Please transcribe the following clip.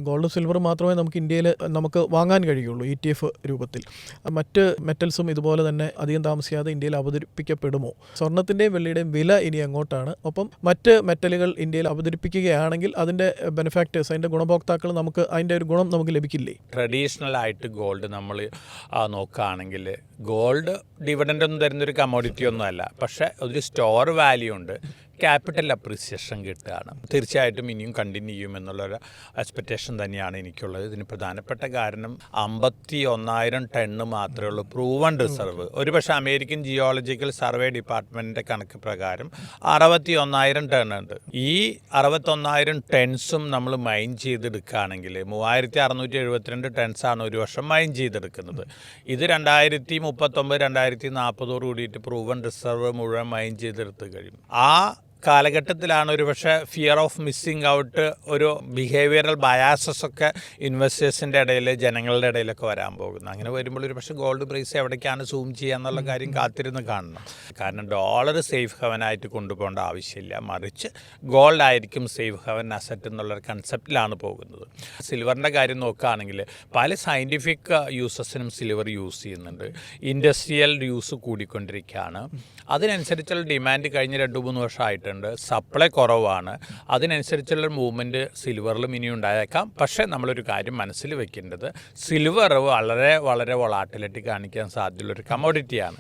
ഗോൾഡും സിൽവറും മാത്രമേ നമുക്ക് ഇന്ത്യയിൽ നമുക്ക് വാങ്ങാൻ കഴിയുള്ളൂ ETF രൂപത്തിൽ. മറ്റ് മെറ്റൽസും ഇതുപോലെ തന്നെ അധികം താമസിയാതെ ഇന്ത്യയിൽ അവതരിപ്പിക്കപ്പെടുമോ? സ്വർണത്തിൻ്റെയും വെള്ളിയുടെയും വില ഇനി അങ്ങോട്ടാണ്. ഒപ്പം മറ്റ് മെറ്റലുകൾ ഇന്ത്യയിൽ അവതരിപ്പിക്കുകയാണെങ്കിൽ അതിൻ്റെ ബെനിഫാക്ടേഴ്സ്, അതിൻ്റെ ഗുണഭോക്താക്കൾ നമുക്ക് അതിൻ്റെ ഒരു ഗുണം നമുക്ക് ലഭിക്കില്ലേ? ട്രഡീഷണൽ ആയിട്ട് ഗോൾഡ് നമ്മൾ നോക്കുകയാണെങ്കിൽ ഗോൾഡ് ഡിവിഡൻ്റ് ഒന്നും തരുന്നൊരു കമ്മോഡിറ്റി ഒന്നും അല്ല. പക്ഷേ ഒരു സ്റ്റോർ വാല്യൂ ഉണ്ട്, ക്യാപിറ്റൽ അപ്രീസിയേഷൻ കിട്ടുകയാണ്. തീർച്ചയായിട്ടും ഇനിയും കണ്ടിന്യൂ ചെയ്യുമെന്നുള്ളൊരു എക്സ്പെക്റ്റേഷൻ തന്നെയാണ് എനിക്കുള്ളത്. ഇതിന് പ്രധാനപ്പെട്ട കാരണം 51,000 ടണ്ണ് മാത്രമേ ഉള്ളൂ പ്രൂവൺ റിസർവ്. ഒരുപക്ഷെ അമേരിക്കൻ ജിയോളജിക്കൽ സർവേ ഡിപ്പാർട്ട്മെൻറ്റിൻ്റെ കണക്ക് പ്രകാരം 61,000 ടൺ ഉണ്ട്. ഈ 61,000 ടൺസും നമ്മൾ മൈൻ ചെയ്തെടുക്കുകയാണെങ്കിൽ 3,672 ടൺസാണ് ഒരു വർഷം മൈൻ ചെയ്തെടുക്കുന്നത്. ഇത് 2039-2040 കൂടിയിട്ട് പ്രൂവൺ റിസർവ് മുഴുവൻ മൈൻ ചെയ്തെടുത്ത് കഴിയും. ആ കാലഘട്ടത്തിലാണ് ഒരു പക്ഷേ ഫിയർ ഓഫ് മിസ്സിങ് ഔട്ട്, ഒരു ബിഹേവിയറൽ ബയാസസ് ഒക്കെ ഇൻവെസ്റ്റേഴ്സിൻ്റെ ഇടയിൽ, ജനങ്ങളുടെ ഇടയിലൊക്കെ വരാൻ പോകുന്നത്. അങ്ങനെ വരുമ്പോൾ ഒരു പക്ഷേ ഗോൾഡ് പ്രൈസ് എവിടേക്കാണ് സൂം ചെയ്യുക എന്നുള്ള കാര്യം കാത്തിരുന്ന് കാണണം. കാരണം ഡോളർ സേഫ് ഹെവനായിട്ട് കൊണ്ടുപോകേണ്ട ആവശ്യമില്ല, മറിച്ച് ഗോൾഡ് ആയിരിക്കും സേഫ് ഹെവൻ അസറ്റ് എന്നുള്ളൊരു കൺസെപ്റ്റിലാണ് പോകുന്നത്. സിൽവറിൻ്റെ കാര്യം നോക്കുകയാണെങ്കിൽ പല സയൻറ്റിഫിക് യൂസസിനും സിൽവർ യൂസ് ചെയ്യുന്നുണ്ട്. ഇൻഡസ്ട്രിയൽ യൂസ് കൂടിക്കൊണ്ടിരിക്കുകയാണ്. അതിനനുസരിച്ചുള്ള ഡിമാൻഡ് കഴിഞ്ഞ 2-3 വർഷമായിട്ട് സപ്ലൈ കുറവാണ്. അതിനനുസരിച്ചുള്ള മൂവ്മെൻറ്റ് സിൽവറിലും ഇനി ഉണ്ടായേക്കാം. പക്ഷേ നമ്മളൊരു കാര്യം മനസ്സിൽ വെക്കേണ്ടത്, സിൽവർ വളരെ വളരെ വൊളാറ്റിലിറ്റി കാണിക്കാൻ സാധ്യതയുള്ളൊരു കമ്മോഡിറ്റിയാണ്.